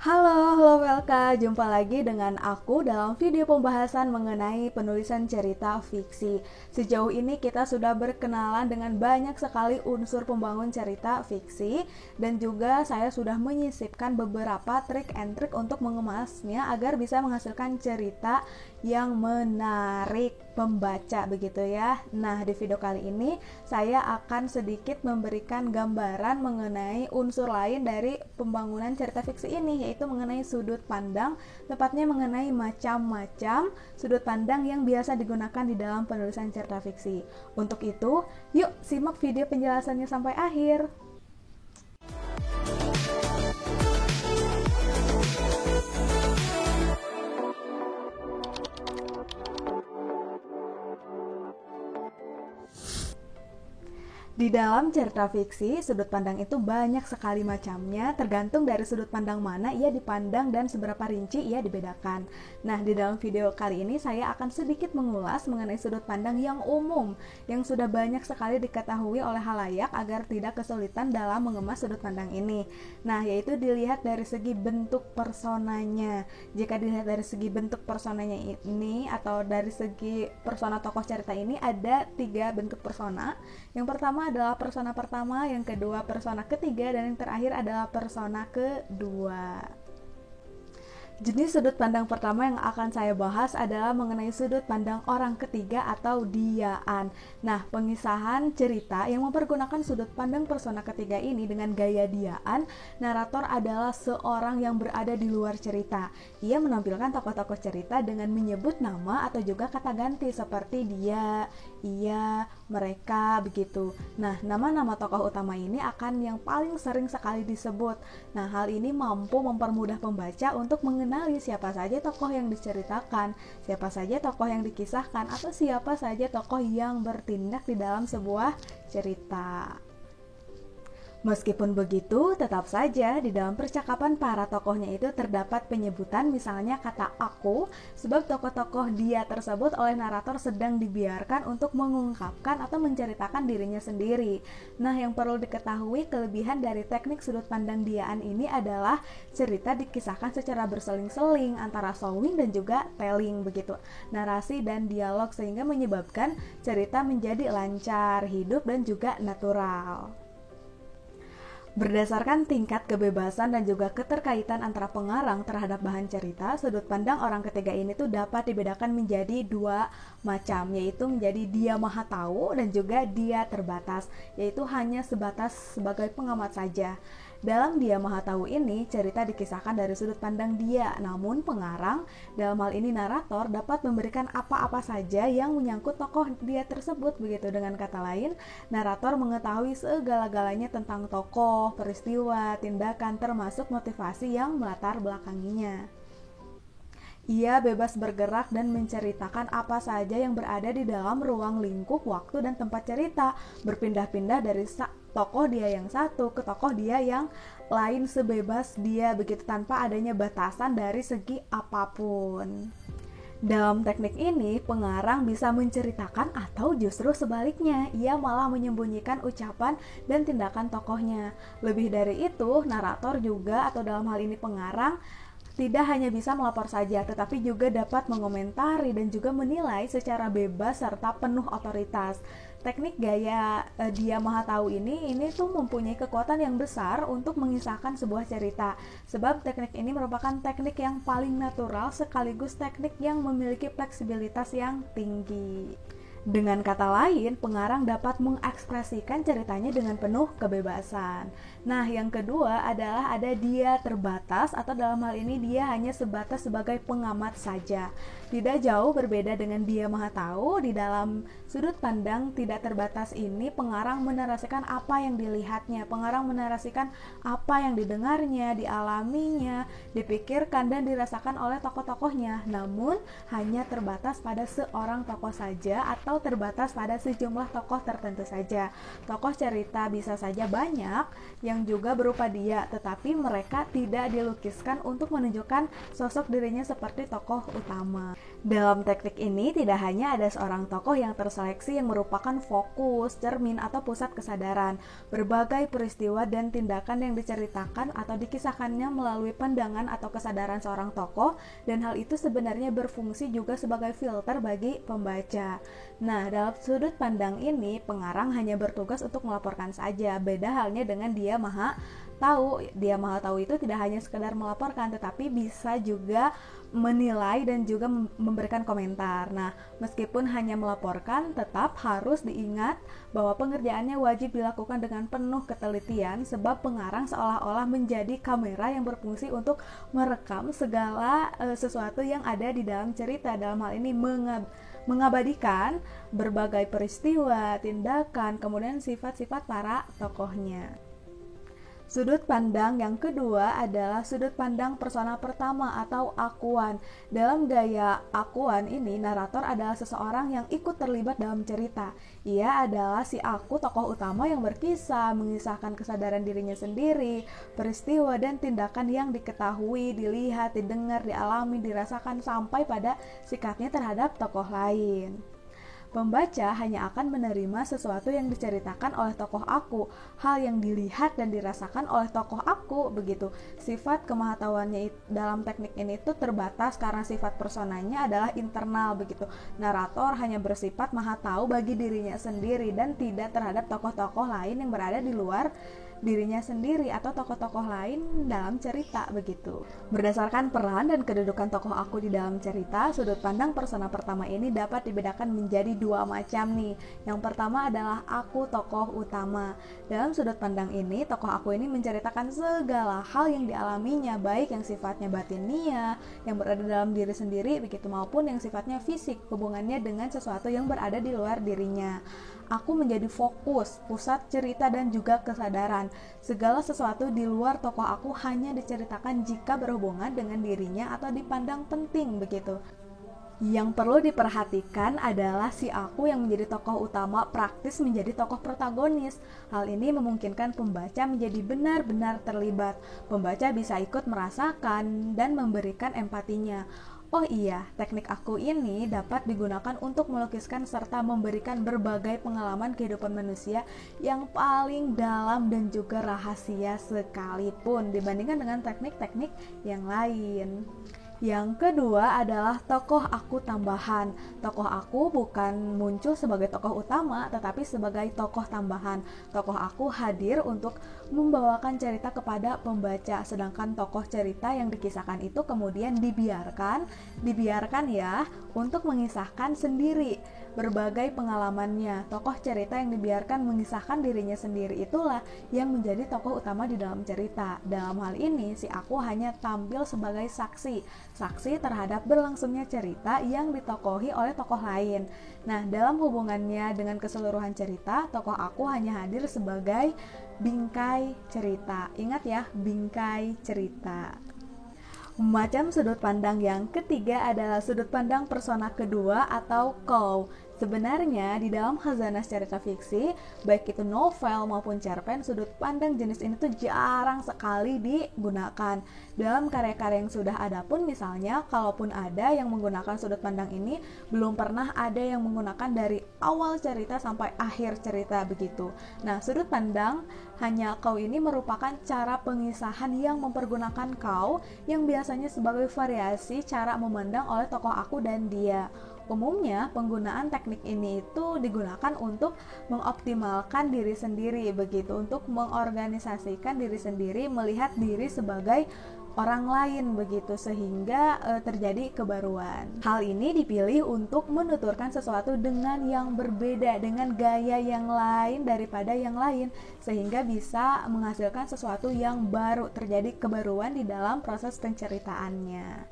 Halo Welka, jumpa lagi dengan aku dalam video pembahasan mengenai penulisan cerita fiksi. Sejauh ini kita sudah berkenalan dengan banyak sekali unsur pembangun cerita fiksi, dan juga saya sudah menyisipkan beberapa trik and trik untuk mengemasnya agar bisa menghasilkan cerita yang menarik pembaca begitu ya. Nah, di video kali ini saya akan sedikit memberikan gambaran mengenai unsur lain dari pembangunan cerita fiksi ini, yaitu mengenai sudut pandang, tepatnya mengenai macam-macam sudut pandang yang biasa digunakan di dalam penulisan cerita fiksi. Untuk itu, yuk simak video penjelasannya sampai akhir. Di dalam cerita fiksi, sudut pandang itu banyak sekali macamnya, tergantung dari sudut pandang mana ia dipandang dan seberapa rinci ia dibedakan. Nah, di dalam video kali ini saya akan sedikit mengulas mengenai sudut pandang yang umum, yang sudah banyak sekali diketahui oleh halayak agar tidak kesulitan dalam mengemas sudut pandang ini. Nah, yaitu dilihat dari segi bentuk personanya. Jika dilihat dari segi bentuk personanya ini, atau dari segi persona tokoh cerita ini, ada 3 bentuk persona. Yang pertama adalah persona pertama, yang kedua persona ketiga, dan yang terakhir adalah persona kedua. Jenis sudut pandang pertama yang akan saya bahas adalah mengenai sudut pandang orang ketiga atau diaan. Nah, pengisahan cerita yang mempergunakan sudut pandang persona ketiga ini dengan gaya diaan, narator adalah seorang yang berada di luar cerita. Ia menampilkan tokoh-tokoh cerita dengan menyebut nama atau juga kata ganti seperti dia, ia, mereka, begitu. Nah, nama-nama tokoh utama ini akan yang paling sering sekali disebut. Nah, hal ini mampu mempermudah pembaca untuk mengenali siapa saja tokoh yang diceritakan, siapa saja tokoh yang dikisahkan, atau siapa saja tokoh yang bertindak di dalam sebuah cerita. Meskipun begitu, tetap saja di dalam percakapan para tokohnya itu terdapat penyebutan, misalnya kata aku, sebab tokoh-tokoh dia tersebut oleh narator sedang dibiarkan untuk mengungkapkan atau menceritakan dirinya sendiri. Nah, yang perlu diketahui kelebihan dari teknik sudut pandang diaan ini adalah cerita dikisahkan secara berseling-seling antara showing dan juga telling begitu, narasi dan dialog, sehingga menyebabkan cerita menjadi lancar, hidup, dan juga natural. Berdasarkan tingkat kebebasan dan juga keterkaitan antara pengarang terhadap bahan cerita, sudut pandang orang ketiga ini tuh dapat dibedakan menjadi 2 macam, yaitu menjadi dia maha tahu dan juga dia terbatas, yaitu hanya sebatas sebagai pengamat saja. Dalam dia maha tahu ini, cerita dikisahkan dari sudut pandang dia, namun pengarang, dalam hal ini narator, dapat memberikan apa-apa saja yang menyangkut tokoh dia tersebut begitu. Dengan kata lain, narator mengetahui segala-galanya tentang tokoh, peristiwa, tindakan, termasuk motivasi yang melatar belakanginya. Ia bebas bergerak dan menceritakan apa saja yang berada di dalam ruang lingkup waktu dan tempat cerita, berpindah-pindah dari tokoh dia yang satu ke tokoh dia yang lain sebebas dia begitu, tanpa adanya batasan dari segi apapun. Dalam teknik ini, pengarang bisa menceritakan atau justru sebaliknya, ia malah menyembunyikan ucapan dan tindakan tokohnya. Lebih dari itu, narator juga, atau dalam hal ini pengarang, tidak hanya bisa melapor saja, tetapi juga dapat mengomentari dan juga menilai secara bebas serta penuh otoritas. Teknik gaya dia maha tahu ini tuh mempunyai kekuatan yang besar untuk mengisahkan sebuah cerita, sebab teknik ini merupakan teknik yang paling natural sekaligus teknik yang memiliki fleksibilitas yang tinggi. Dengan kata lain, pengarang dapat mengekspresikan ceritanya dengan penuh kebebasan. Nah, yang kedua adalah ada dia terbatas, atau dalam hal ini dia hanya sebatas sebagai pengamat saja. Tidak jauh berbeda dengan dia maha tahu. Di dalam sudut pandang tidak terbatas ini, pengarang menarasikan apa yang dilihatnya, pengarang menarasikan apa yang didengarnya, dialaminya, dipikirkan dan dirasakan oleh tokoh-tokohnya, namun hanya terbatas pada seorang tokoh saja atau atau terbatas pada sejumlah tokoh tertentu saja. Tokoh cerita bisa saja banyak yang juga berupa dia, tetapi mereka tidak dilukiskan untuk menunjukkan sosok dirinya seperti tokoh utama. Dalam teknik ini tidak hanya ada seorang tokoh yang terseleksi yang merupakan fokus, cermin, atau pusat kesadaran. Berbagai peristiwa dan tindakan yang diceritakan atau dikisahkannya melalui pandangan atau kesadaran seorang tokoh, dan hal itu sebenarnya berfungsi juga sebagai filter bagi pembaca. Nah, dalam sudut pandang ini, pengarang hanya bertugas untuk melaporkan saja. Beda halnya dengan Dia Maha Tahu. Dia Maha Tahu itu tidak hanya sekedar melaporkan, tetapi bisa juga menilai dan juga memberikan komentar. Nah, meskipun hanya melaporkan, tetap harus diingat bahwa pengerjaannya wajib dilakukan dengan penuh ketelitian, sebab pengarang seolah-olah menjadi kamera yang berfungsi untuk merekam segala sesuatu yang ada di dalam cerita. Dalam hal ini mengabadikan berbagai peristiwa, tindakan, kemudian sifat-sifat para tokohnya. Sudut pandang yang kedua adalah sudut pandang persona pertama atau akuan. Dalam gaya akuan ini, narator adalah seseorang yang ikut terlibat dalam cerita. Ia adalah si aku, tokoh utama yang berkisah, mengisahkan kesadaran dirinya sendiri, peristiwa dan tindakan yang diketahui, dilihat, didengar, dialami, dirasakan sampai pada sikapnya terhadap tokoh lain. Pembaca hanya akan menerima sesuatu yang diceritakan oleh tokoh aku, hal yang dilihat dan dirasakan oleh tokoh aku, begitu. Sifat kemahatauannya dalam teknik ini itu terbatas karena sifat personanya adalah internal, begitu. Narator hanya bersifat maha tahu bagi dirinya sendiri dan tidak terhadap tokoh-tokoh lain yang berada di luar dirinya sendiri atau tokoh-tokoh lain dalam cerita, begitu. Berdasarkan peran dan kedudukan tokoh aku di dalam cerita, sudut pandang persona pertama ini dapat dibedakan menjadi dua macam nih. Yang pertama adalah aku tokoh utama. Dalam sudut pandang ini, tokoh aku ini menceritakan segala hal yang dialaminya, baik yang sifatnya batinia, yang berada dalam diri sendiri, begitu, maupun yang sifatnya fisik, hubungannya dengan sesuatu yang berada di luar dirinya. Aku menjadi fokus, pusat cerita dan juga kesadaran. Segala sesuatu di luar tokoh aku hanya diceritakan jika berhubungan dengan dirinya atau dipandang penting, begitu. Yang perlu diperhatikan adalah si aku yang menjadi tokoh utama praktis menjadi tokoh protagonis. Hal ini memungkinkan pembaca menjadi benar-benar terlibat. Pembaca bisa ikut merasakan dan memberikan empatinya. Oh iya, teknik aku ini dapat digunakan untuk melukiskan serta memberikan berbagai pengalaman kehidupan manusia yang paling dalam dan juga rahasia sekalipun dibandingkan dengan teknik-teknik yang lain. Yang kedua adalah tokoh aku tambahan. Tokoh aku bukan muncul sebagai tokoh utama, tetapi sebagai tokoh tambahan. Tokoh aku hadir untuk membawakan cerita kepada pembaca, sedangkan tokoh cerita yang dikisahkan itu kemudian dibiarkan ya untuk mengisahkan sendiri berbagai pengalamannya. Tokoh cerita yang dibiarkan mengisahkan dirinya sendiri itulah yang menjadi tokoh utama di dalam cerita. Dalam hal ini, si aku hanya tampil sebagai saksi terhadap berlangsungnya cerita yang ditokohi oleh tokoh lain. Nah, dalam hubungannya dengan keseluruhan cerita, tokoh aku hanya hadir sebagai bingkai cerita. Ingat ya, bingkai cerita. Macam sudut pandang yang ketiga adalah sudut pandang persona kedua atau kau. Sebenarnya di dalam khazanah cerita fiksi, baik itu novel maupun cerpen, sudut pandang jenis ini tuh jarang sekali digunakan. Dalam karya-karya yang sudah ada pun misalnya, kalaupun ada yang menggunakan sudut pandang ini, belum pernah ada yang menggunakan dari awal cerita sampai akhir cerita, begitu. Nah, sudut pandang hanya kau ini merupakan cara pengisahan yang mempergunakan kau yang biasanya sebagai variasi cara memandang oleh tokoh aku dan dia. Umumnya penggunaan teknik ini itu digunakan untuk mengoptimalkan diri sendiri, begitu, untuk mengorganisasikan diri sendiri, melihat diri sebagai orang lain, begitu, sehingga terjadi kebaruan. Hal ini dipilih untuk menuturkan sesuatu dengan yang berbeda, dengan gaya yang lain daripada yang lain, sehingga bisa menghasilkan sesuatu yang baru, terjadi kebaruan di dalam proses penceritaannya.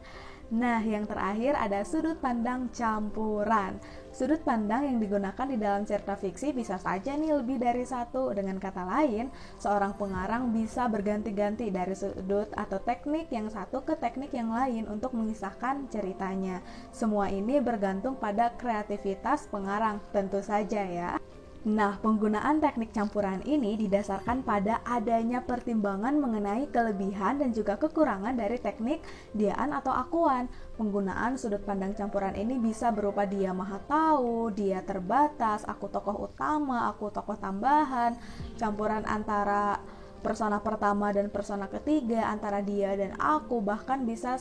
Nah, yang terakhir ada sudut pandang campuran. Sudut pandang yang digunakan di dalam cerita fiksi bisa saja nih lebih dari satu. Dengan kata lain, seorang pengarang bisa berganti-ganti dari sudut atau teknik yang satu ke teknik yang lain untuk mengisahkan ceritanya. Semua ini bergantung pada kreativitas pengarang, tentu saja ya. Nah, penggunaan teknik campuran ini didasarkan pada adanya pertimbangan mengenai kelebihan dan juga kekurangan dari teknik diaan atau akuan. Penggunaan sudut pandang campuran ini bisa berupa dia maha tahu, dia terbatas, aku tokoh utama, aku tokoh tambahan, campuran antara persona pertama dan persona ketiga, antara dia dan aku, bahkan bisa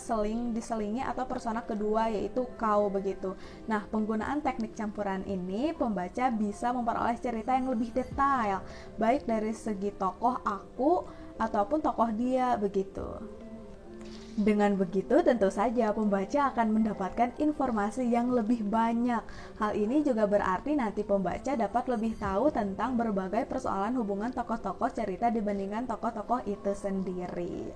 diselingi atau persona kedua yaitu kau begitu. Nah, penggunaan teknik campuran ini pembaca bisa memperoleh cerita yang lebih detail, baik dari segi tokoh aku ataupun tokoh dia begitu. Dengan begitu, tentu saja pembaca akan mendapatkan informasi yang lebih banyak. Hal ini juga berarti nanti pembaca dapat lebih tahu tentang berbagai persoalan hubungan tokoh-tokoh cerita dibandingkan tokoh-tokoh itu sendiri.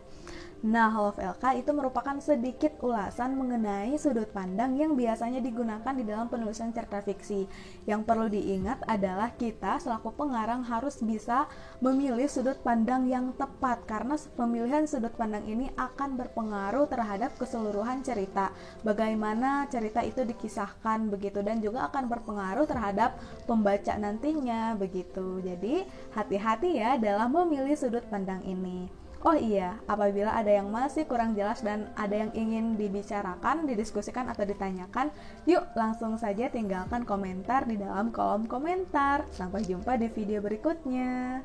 Nah, Love LK itu merupakan sedikit ulasan mengenai sudut pandang yang biasanya digunakan di dalam penulisan cerita fiksi. Yang perlu diingat adalah kita selaku pengarang harus bisa memilih sudut pandang yang tepat, karena pemilihan sudut pandang ini akan berpengaruh terhadap keseluruhan cerita. Bagaimana cerita itu dikisahkan begitu, dan juga akan berpengaruh terhadap pembaca nantinya begitu. Jadi, hati-hati ya dalam memilih sudut pandang ini. Oh iya, apabila ada yang masih kurang jelas dan ada yang ingin dibicarakan, didiskusikan atau ditanyakan, yuk langsung saja tinggalkan komentar di dalam kolom komentar. Sampai jumpa di video berikutnya.